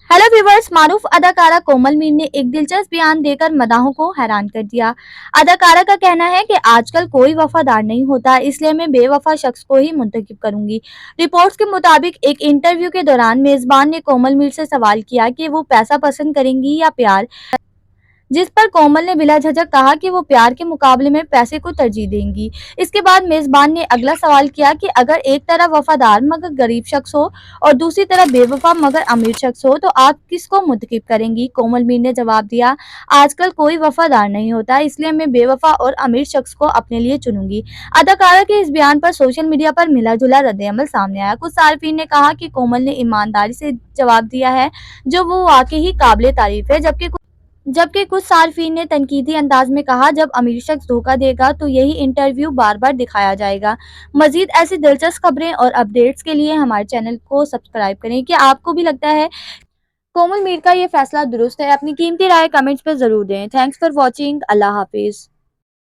Hello viewers, मारूफ अदाकारा कोमल मीर ने एक दिलचस्प बयान देकर मदाहों को हैरान कर दिया। अदाकारा का कहना है कि आजकल कोई वफादार नहीं होता, इसलिए मैं बेवफा शख्स को ही मुंतखब करूंगी। रिपोर्ट्स के मुताबिक एक इंटरव्यू के दौरान मेजबान ने कोमल मीर से सवाल किया कि वो पैसा पसंद करेंगी या प्यार, जिस पर कोमल ने बिला झिझक कहा कि वो प्यार के मुकाबले में पैसे को तरजीह देंगी। इसके बाद मेजबान ने अगला सवाल किया कि अगर एक तरफ वफादार मगर गरीब शख्स हो और दूसरी तरफ बेवफा मगर अमीर शख्स हो तो आप किसको मुंतखब करेंगी। कोमल मीर ने जवाब दिया, आजकल कोई वफादार नहीं होता, इसलिए मैं बेवफा और अमीर शख्स को अपने लिए चुनूंगी। अदाकारा के इस बयान पर सोशल मीडिया पर मिला जुला रद्द-ए-अमल सामने आया। कुछ सार्फिन ने कहा कि कोमल ने ईमानदारी से जवाब दिया है, जो वो वाकई ही काबिल तारीफ है, जबकि कुछ सार्फिन ने तनकीदी अंदाज में कहा, जब अमीर शख्स धोखा देगा तो यही इंटरव्यू बार बार दिखाया जाएगा। मजीद ऐसी दिलचस्प खबरें और अपडेट्स के लिए हमारे चैनल को सब्सक्राइब करें। क्या आपको भी लगता है कोमल मीर का ये फैसला दुरुस्त है? अपनी कीमती राय कमेंट्स पर जरूर दें। Thanks for watching. Allah Hafiz.